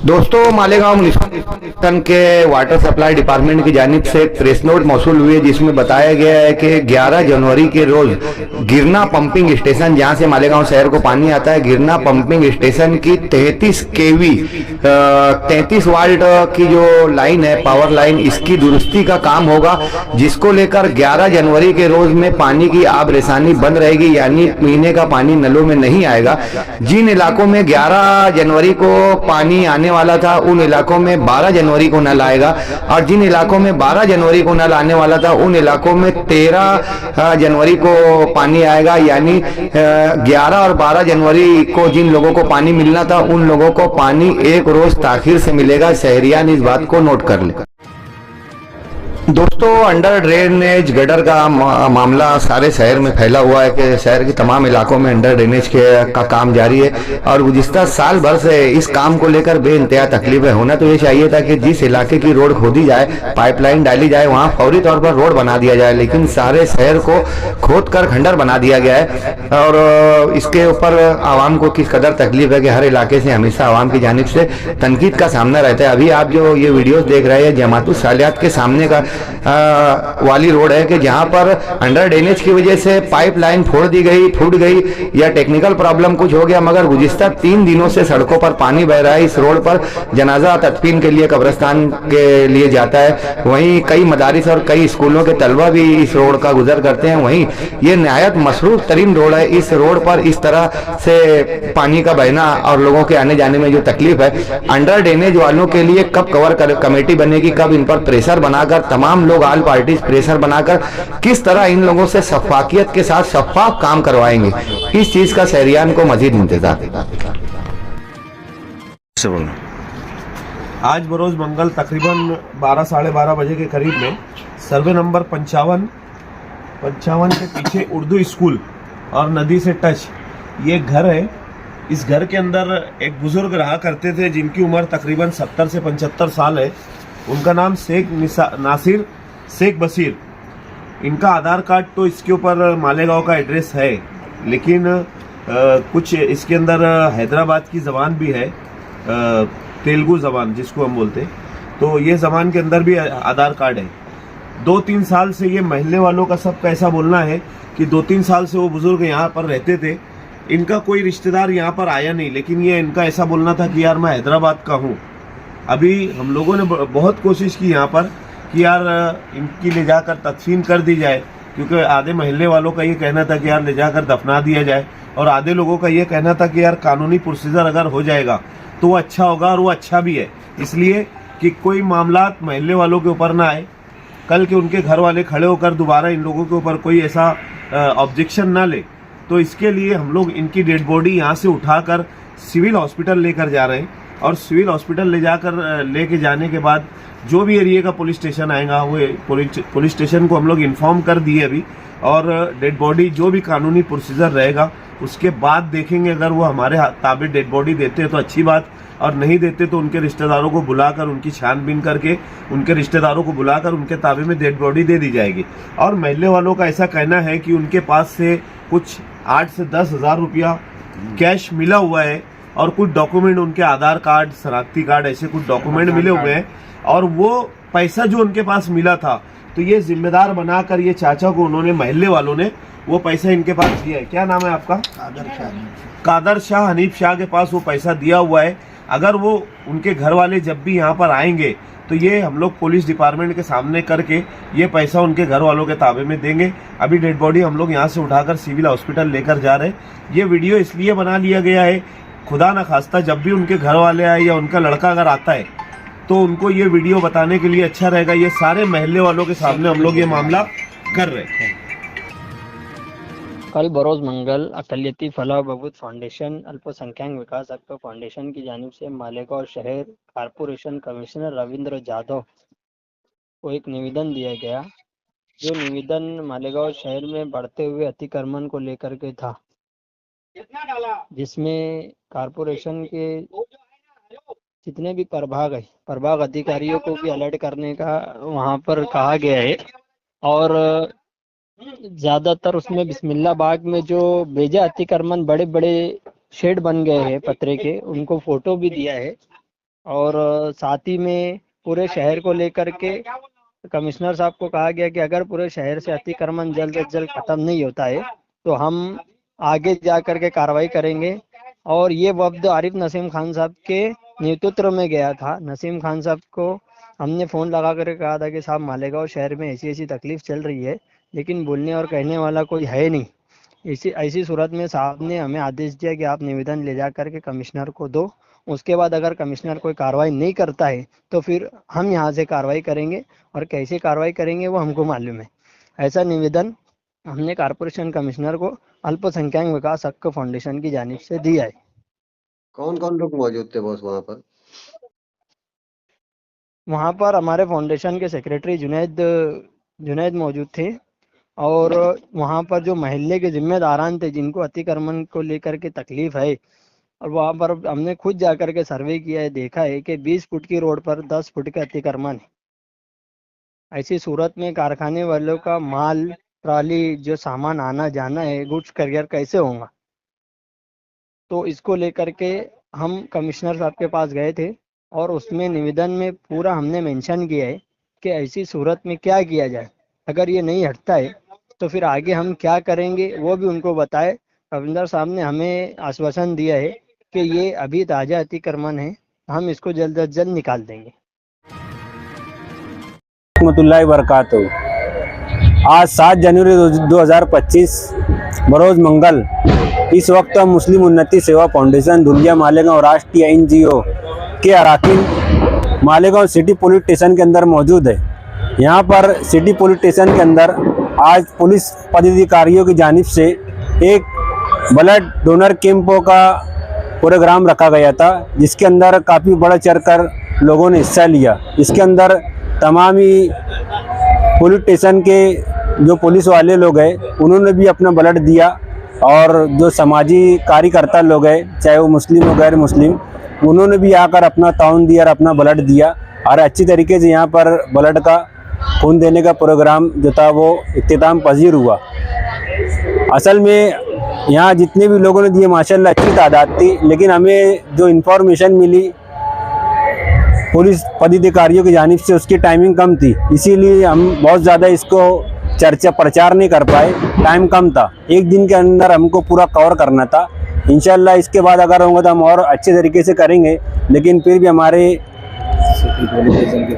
दोस्तों, मालेगांव म्युनिसिपल के water supply department की जानिब से एक प्रेस नोट मौसूल हुई है जिसमें बताया गया है कि 11 जनवरी के रोज गिरना पंपिंग स्टेशन, जहां से मालेगांव शहर को पानी आता है, गिरना पंपिंग स्टेशन की 33 केवी 33 वाल्ट की जो लाइन है, पावर लाइन, इसकी दुरुस्ती का काम होगा, जिसको लेकर 11 जनवरी के रोज में पानी की आबरेसानी बंद रहेगी, यानी पीने का पानी नलों में नहीं आएगा। जिन इलाकों में 11 जनवरी को पानी आने वाला था उन इलाकों में 12 जनवरी को नल आएगा, और जिन इलाकों में 12 जनवरी को नल आने वाला था उन इलाकों में 13 जनवरी को पानी आएगा। यानी 11 और 12 जनवरी को जिन लोगों को पानी मिलना था उन लोगों को पानी एक रोज ताखिर से मिलेगा। शहरियान इस बात को नोट कर ले। दोस्तों, अंडर ड्रेनेज गटर का मामला सारे शहर में फैला हुआ है कि शहर के तमाम इलाकों में अंडर ड्रेनेज का काम जारी है, और गुज़िस्ता साल भर से इस काम को लेकर बेइंतहा तकलीफ है। होना तो ये चाहिए था कि जिस इलाके की रोड खोदी जाए, पाइपलाइन डाली जाए, वहाँ फौरी तौर पर रोड बना दिया जाए, लेकिन सारे शहर को खोद कर खंडर बना दिया गया है। और इसके ऊपर आवाम को किस कदर तकलीफ है कि हर इलाके से हमेशा आवाम की जानिब से तनकीद का सामना रहता है। अभी आप जो ये वीडियोस देख रहे हैं, जमातुल सालियात के सामने का वाली रोड है कि जहां पर अंडर ड्रेनेज की वजह से पाइपलाइन फोड़ दी गई, फूट गई, या टेक्निकल प्रॉब्लम कुछ हो गया, मगर गुज़िस्ता 3 दिनों से सड़कों पर पानी बह रहा है। इस रोड पर जनाजा तदफीन के लिए कब्रिस्तान के लिए जाता है। वहीं कई मदारिस और कई स्कूलों के तलबा भी इस रोड का गुजर करते हैं। वहीं ये नहायत मसरूफ तरीन रोड है। इस रोड पर इस तरह से पानी का बहना और लोगों के आने जाने में जो तकलीफ है, अंडर ड्रेनेज वालों के लिए कब कमेटी बनेगी, कब इन पर प्रेशर बनाकर तमाम लोग ऑल पार्टी प्रेशर बनाकर किस तरह इन लोगों से शफाकियत के साथ शफाफ काम करवाएंगे, इस चीज का शहरियान को मजीद इंतजार है। आज बरोज मंगल तकरीबन 12 साढ़े 12 बजे के करीब में सर्वे नंबर 55 के पीछे उर्दू स्कूल और नदी से टच ये घर है। इस घर के अंदर एक बुजुर्ग रहा करते थे जिनकी उम्र तकरीबन 70 से 75 साल है। उनका नाम शेख नासिर शेख बशीर। इनका आधार कार्ड तो इसके ऊपर मालेगांव का एड्रेस है, लेकिन कुछ इसके अंदर हैदराबाद की ज़बान भी है, तेलुगु ज़बान जिसको हम बोलते हैं, तो ये ज़बान के अंदर भी आधार कार्ड है। 2-3 साल से ये महल्ले वालों का सबका ऐसा बोलना है कि 2-3 साल से वो बुजुर्ग यहाँ पर रहते थे। इनका कोई रिश्तेदार यहाँ पर आया नहीं, लेकिन ये इनका ऐसा बोलना था कि यार मैं हैदराबाद का हूँ। अभी हम लोगों ने बहुत कोशिश की यहाँ पर कि यार इनकी ले जाकर तदफीन कर दी जाए, क्योंकि आधे महल्ले वालों का ये कहना था कि यार ले जाकर दफना दिया जाए, और आधे लोगों का ये कहना था कि यार कानूनी प्रोसीजर अगर हो जाएगा तो वो अच्छा होगा, और वो अच्छा भी है, इसलिए कि कोई मामला महल्ले वालों के ऊपर ना आए, कल के उनके घर वाले खड़े होकर दोबारा इन लोगों के ऊपर कोई ऐसा ऑब्जेक्शन ना ले। तो इसके लिए हम लोग इनकी डेड बॉडी यहाँ से उठाकर सिविल हॉस्पिटल लेकर जा रहे हैं, और सिविल हॉस्पिटल लेके जाने के बाद जो भी एरिया का पुलिस स्टेशन आएगा वो पुलिस स्टेशन को हम लोग इन्फॉर्म कर दिए अभी, और डेड बॉडी जो भी कानूनी प्रोसीजर रहेगा उसके बाद देखेंगे। अगर वो हमारे ताबे डेड बॉडी देते हैं तो अच्छी बात, और नहीं देते तो उनके रिश्तेदारों को बुलाकर उनकी छानबीन करके उनके रिश्तेदारों को बुलाकर उनके ताबे में डेड बॉडी दे दी जाएगी। और महल्ले वालों का ऐसा कहना है कि उनके पास से कुछ 8 से 10 हज़ार रुपया कैश मिला हुआ है, और कुछ डॉक्यूमेंट उनके आधार कार्ड, शनाख्ती कार्ड, ऐसे कुछ डॉक्यूमेंट मिले हुए हैं, और वो पैसा जो उनके पास मिला था तो ये जिम्मेदार बनाकर ये चाचा को उन्होंने, महल्ले वालों ने वो पैसा इनके पास दिया है। क्या नाम है आपका? कादर शाह हनीफ शाह के पास वो पैसा दिया हुआ है। अगर वो उनके घर वाले जब भी यहाँ पर आएंगे तो ये हम लोग पुलिस डिपार्टमेंट के सामने करके ये पैसा उनके घर वालों के ताबे में देंगे। अभी डेड बॉडी हम लोग यहाँ से उठाकर सिविल हॉस्पिटल लेकर जा रहे हैं। ये वीडियो इसलिए बना लिया गया है, खुदा न खास्ता जब भी उनके घर वाले आए या उनका लड़का अगर आता है तो उनको ये वीडियो बताने के लिए अच्छा रहेगा। ये सारे महल्ले वालों के सामने हम लोग ये मामला कर रहे हैं। कल बरोज मंगल अकलियती फलाह बहबूद फाउंडेशन अल्पसंख्यक विकास एक्ट फाउंडेशन की जानिब से मालेगांव शहर कारपोरेशन कमिश्नर रविंद्र जाधव को एक निवेदन दिया गया, जो निवेदन मालेगांव शहर में बढ़ते हुए अतिक्रमण को लेकर के था, जिसमें कारपोरेशन के जितने भी प्रभाग अधिकारियों को भी अलर्ट करने का वहां पर कहा गया है। और ज्यादातर उसमें बिस्मिल्लाह बाग में जो बेजा अतिक्रमण बड़े बड़े शेड बन गए हैं पतरे के, उनको फोटो भी दिया है। और साथ ही में पूरे शहर को लेकर के कमिश्नर साहब को कहा गया कि अगर पूरे शहर से अतिक्रमण जल्द से जल्द खत्म नहीं होता है तो हम आगे जा कर के कार्रवाई करेंगे। और ये वफ्द आरिफ नसीम खान साहब के नेतृत्व में गया था। नसीम खान साहब को हमने फ़ोन लगा कर कहा था कि साहब मालेगांव शहर में ऐसी ऐसी तकलीफ़ चल रही है, लेकिन बोलने और कहने वाला कोई है नहीं। ऐसी सूरत में साहब ने हमें आदेश दिया कि आप निवेदन ले जा कर के कमिश्नर को दो, उसके बाद अगर कमिश्नर कोई कार्रवाई नहीं करता है तो फिर हम यहाँ से कार्रवाई करेंगे, और कैसे कार्रवाई करेंगे वो हमको मालूम है। ऐसा निवेदन हमने कॉरपोरेशन कमिश्नर को अल्पसंख्यक विकास हक फाउंडेशन की जानिब से दिया है। कौन कौन लोग मौजूद थे बॉस वहाँ पर? वहाँ पर हमारे फाउंडेशन के सेक्रेटरी जुनैद मौजूद थे, और वहाँ पर जो महल्ले के जिम्मेदारान थे जिनको अतिक्रमण को लेकर के तकलीफ है, और वहाँ पर हमने खुद जाकर के सर्वे किया है, देखा है कि 20 फुट की रोड पर 10 फुट के अतिक्रमण है। ऐसी सूरत में कारखाने वालों का माल ट्राली जो सामान आना जाना है, गुड्स करियर कैसे होगा? तो इसको लेकर के हम कमिश्नर साहब के पास गए थे, और उसमें निवेदन में पूरा हमने मेंशन किया है कि ऐसी सूरत में क्या किया जाए, अगर ये नहीं हटता है तो फिर आगे हम क्या करेंगे वो भी उनको बताए। कमिश्नर साहब ने हमें आश्वासन दिया है कि ये अभी ताज़ा अतिक्रमण है, हम इसको जल्द अज जल्द निकाल देंगे। रहमतुल्लाहि वबरकातुहू। आज 7 जनवरी 2025 बरोज़ मंगल, इस वक्त हम मुस्लिम उन्नति सेवा फाउंडेशन धुलिया मालेगांव राष्ट्रीय NGO के अराकीन मालेगांव सिटी पुलिस स्टेशन के अंदर मौजूद है। यहाँ पर सिटी पुलिस स्टेशन के अंदर आज पुलिस पदाधिकारियों की जानिब से एक ब्लड डोनर कैंपों का प्रोग्राम रखा गया था, जिसके अंदर काफ़ी बढ़ चढ़ कर लोगों ने हिस्सा लिया। इसके अंदर तमाम ही पुलिस स्टेशन के जो पुलिस वाले लोग हैं उन्होंने भी अपना ब्लड दिया, और जो समाजी कार्यकर्ता लोग हैं चाहे वो मुस्लिम हो गैर मुस्लिम, उन्होंने भी आकर अपना ताउन दिया और अपना ब्लड दिया, और अच्छी तरीके से यहाँ पर ब्लड का खून देने का प्रोग्राम जो था वो इख्तिताम पजीर हुआ। असल में यहाँ जितने भी लोगों ने दिए माशाल्लाह अच्छी तादाद थी, लेकिन हमें जो इन्फॉर्मेशन मिली पुलिस पदाधिकारियों की जानिब से उसकी टाइमिंग कम थी, इसीलिए हम बहुत ज़्यादा इसको चर्चा प्रचार नहीं कर पाए। टाइम कम था, एक दिन के अंदर हमको पूरा कवर करना था। इंशाल्लाह इसके बाद अगर होगा तो हम और अच्छे तरीके से करेंगे, लेकिन फिर भी हमारे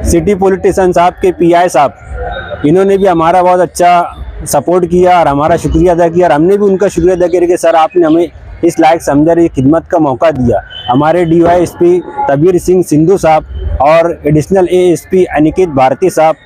सिटी पुलिस स्टेशन साहब के PI साहब इन्होंने भी हमारा बहुत अच्छा सपोर्ट किया और हमारा शुक्रिया अदा किया, और हमने भी उनका शुक्रिया अदा किया कि सर आपने हमें इस लायक समझा रही खिदमत का मौका दिया। हमारे DYSP तबीर सिंह सिंधु साहब और एडिशनल ASP अनिकेत भारती साहब,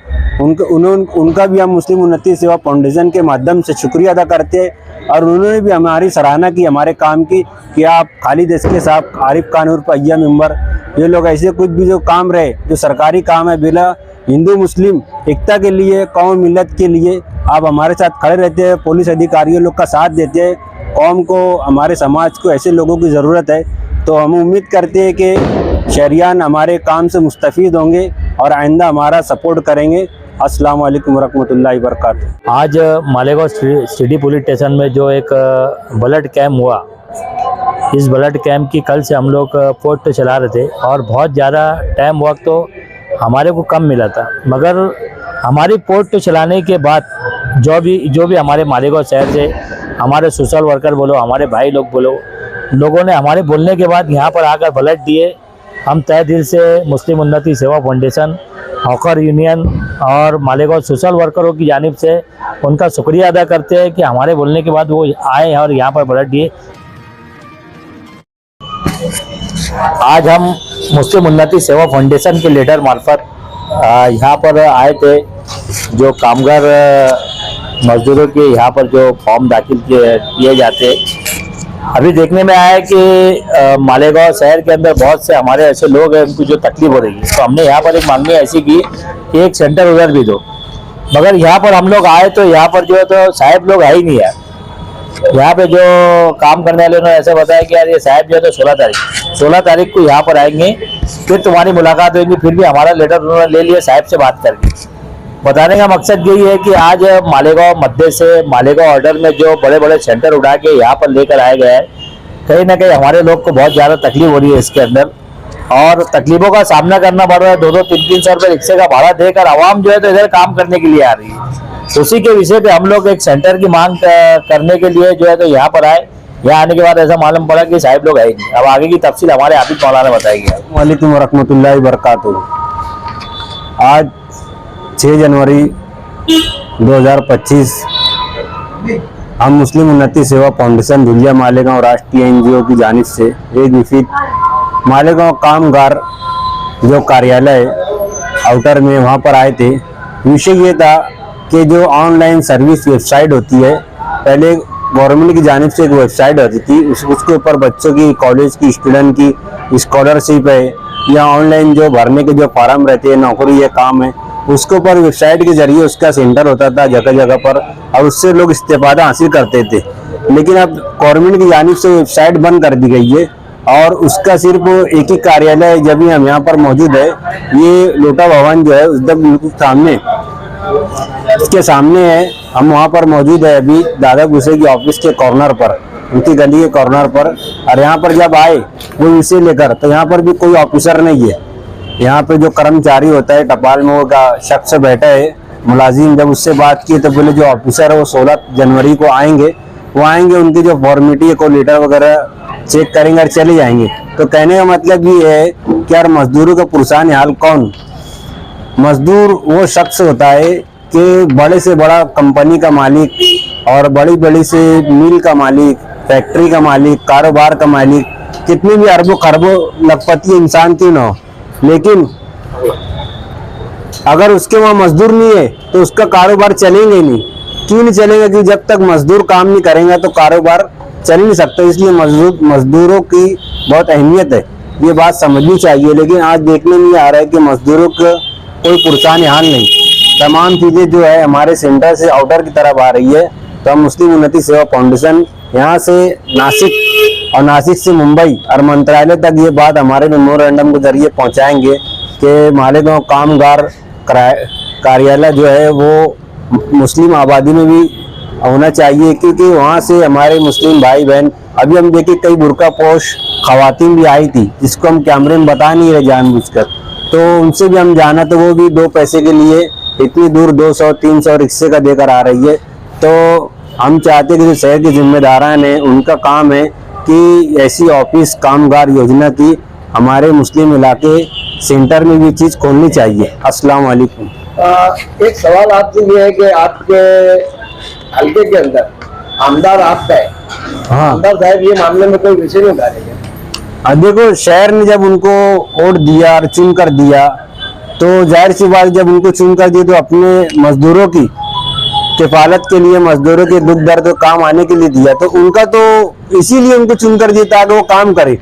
उनका भी हम मुस्लिम उन्नति सेवा फाउंडेशन के माध्यम से शुक्रिया अदा करते हैं, और उन्होंने भी हमारी सराहना की हमारे काम की कि आप खालिद एसके साहब, आरिफ कानूर पहिया मेंबर, ये लोग ऐसे कुछ भी जो काम रहे जो सरकारी काम है बिला हिंदू मुस्लिम एकता के लिए, कौम मिलत के लिए आप हमारे साथ खड़े रहते हैं, पुलिस अधिकारियों लोग का साथ देते हैं। कौम को, हमारे समाज को ऐसे लोगों की ज़रूरत है, तो हम उम्मीद करते हैं कि शहरियान हमारे काम से मुस्तफ़ीद होंगे और आइंदा हमारा सपोर्ट करेंगे। अस्सलाम वालेकुम रहमतुल्लाहि व बरकातुहू। आज मालेगांव सिटी पुलिस स्टेशन में जो एक ब्लड कैंप हुआ, इस ब्लड कैंप की कल से हम लोग पोस्ट चला रहे थे, और बहुत ज़्यादा टाइम वक्त तो हमारे को कम मिला था, मगर हमारी पोस्ट चलाने के बाद जो भी हमारे मालेगांव शहर से हमारे सोशल वर्कर बोलो, हमारे भाई लोग बोलो, लोगों ने हमारे बोलने के बाद यहाँ पर आकर ब्लड दिए। हम तहे दिल से मुस्लिम उन्नति सेवा फाउंडेशन, हॉकर यूनियन और मालेगांव सोशल वर्करों की जानिब से उनका शुक्रिया अदा करते हैं कि हमारे बोलने के बाद वो आए और यहाँ पर ब्लड दिए। आज हम मुस्लिम उन्नति सेवा फाउंडेशन के लीडर मार्फत यहाँ पर आए थे। जो कामगार मजदूरों के यहाँ पर जो फॉर्म दाखिल किए जाते हैं, अभी देखने में आया है कि मालेगांव शहर के अंदर बहुत से हमारे ऐसे लोग हैं उनको जो तकलीफ हो रही है, तो हमने यहाँ पर एक मांगनी ऐसी की कि एक सेंटर उधर भी दो। मगर यहाँ पर हम लोग आए तो यहाँ पर जो है तो साहब लोग है ही नहीं है। यहाँ पे जो काम करने वाले उन्होंने ऐसा बताया कि यार ये साहब जो है तो 16 तारीख को यहाँ पर आएंगे, फिर तुम्हारी मुलाकात होगी। फिर भी हमारा लेटर उन्होंने ले लिया साहब से बात करके। बताने का मकसद यही है कि आज मालेगांव मध्य से मालेगांव ऑर्डर में जो बड़े बड़े सेंटर उठा के यहाँ पर लेकर आया गया है, कहीं ना कहीं हमारे लोग को बहुत ज़्यादा तकलीफ हो रही है इसके अंदर। और तकलीफों का सामना करना पड़ रहा है। 2-3 रुपए रिक्शे का भाड़ा देकर आवाम जो है तो इधर काम करने के लिए आ रही है। उसी के विषय पे हम लोग एक सेंटर की मांग करने के लिए जो है तो यहाँ पर आए। यहाँ आने के बाद ऐसा मालूम पड़ा कि साहिब लोग है ही नहीं। अब आगे की तफसील हमारे आबिद मौलाना बताएंगे। वालेकुम वरहमतुल्लाहि वबरकातुहू। आज 6 जनवरी 2025 हम मुस्लिम उन्नति सेवा फाउंडेशन धुलिया मालेगांव राष्ट्रीय एनजीओ की जानिब से एक विफिद मालेगांव कामगार जो कार्यालय आउटर में वहाँ पर आए थे। विषय ये था कि जो ऑनलाइन सर्विस वेबसाइट होती है, पहले गवर्नमेंट की जानिब से एक वेबसाइट होती थी, उसके ऊपर बच्चों की, कॉलेज की, स्टूडेंट की स्कॉलरशिप है या ऑनलाइन जो भरने के जो फॉर्म रहते हैं, नौकरी या काम है, उसके ऊपर वेबसाइट के जरिए उसका सेंटर होता था जगह जगह पर और उससे लोग इस्तेफादा हासिल करते थे। लेकिन अब गवर्नमेंट की जानिब से वेबसाइट बंद कर दी गई है और उसका सिर्फ एक ही कार्यालय जब हम यहाँ पर मौजूद है, ये लोटा भवन जो है उसके सामने, इसके सामने है। हम वहाँ पर मौजूद है अभी दादा गुस्से की ऑफिस के कॉर्नर पर, उनकी गली के कॉर्नर पर। और यहाँ पर जब आए वो विषय लेकर तो यहाँ पर भी कोई ऑफिसर नहीं है। यहाँ पे जो कर्मचारी होता है टपाल में वो का शख्स बैठा है मुलाजिम, जब उससे बात की तो बोले जो ऑफिसर है वो 16 जनवरी को आएंगे, वो आएंगे उनकी जो फॉर्मेलिटी है, को लेटर वगैरह चेक करेंगे और चले जाएंगे। तो कहने का मतलब ये है कि यार मजदूरों का पुरसान हाल कौन? मजदूर वो शख्स होता है कि बड़े से बड़ा कंपनी का मालिक और बड़ी बड़ी से मिल का मालिक, फैक्ट्री का मालिक, कारोबार का मालिक, कितने भी अरबों खरबों लखपति इंसान क्यों ना हो, लेकिन अगर उसके वहाँ मजदूर नहीं है तो उसका कारोबार चलेंगे ही नहीं। क्यों नहीं चलेगा? कि जब तक मजदूर काम नहीं करेंगे तो कारोबार चल ही नहीं सकता। इसलिए मजदूरों की बहुत अहमियत है, ये बात समझनी चाहिए। लेकिन आज देखने में आ रहा है कि मजदूरों का कोई पुरसान हाल नहीं। तमाम चीज़ें जो है हमारे सेंटर से आउटर की तरफ आ रही है। तो हम मुस्लिम उन्नति सेवा फाउंडेशन यहाँ से नासिक और नासिक से मुंबई और मंत्रालय तक ये बात हमारे मेमोरेंडम के जरिए पहुँचाएंगे कि मालेगांव कामगार कार्यालय जो है वो मुस्लिम आबादी में भी होना चाहिए, क्योंकि वहाँ से हमारे मुस्लिम भाई बहन, अभी हम देखे कई बुर्का पोश खवातीन भी आई थी जिसको हम कैमरे में बता नहीं रहे जानबूझकर, तो उनसे भी हम जाना, तो वो भी 2 पैसे के लिए इतनी दूर 200-300 रिक्शे का देकर आ रही है। तो हम चाहते हैं कि जो शहर के जिम्मेदारान हैं उनका काम है कि ऐसी ऑफिस कामगार योजना की हमारे मुस्लिम इलाके सेंटर में भी चीज़ खोलनी चाहिए। अस्सलाम वालेकुम। एक सवाल आपसे ये है कि आपके हल्के के अंदर आमदार आपका है, हाँ, आमदार साहब ये मामले में कोई विषय नहीं उठा रहे हैं? देखो शहर ने जब उनको वोट दिया और चुन कर दिया तो जाहिर सी बात, जब उनको चुन कर दिया तो अपने मजदूरों की किफालत के लिए, मजदूरों के दुख दर्द काम आने के लिए दिया, तो उनका तो इसीलिए उनको चुन कर दिया ताकि वो काम करे।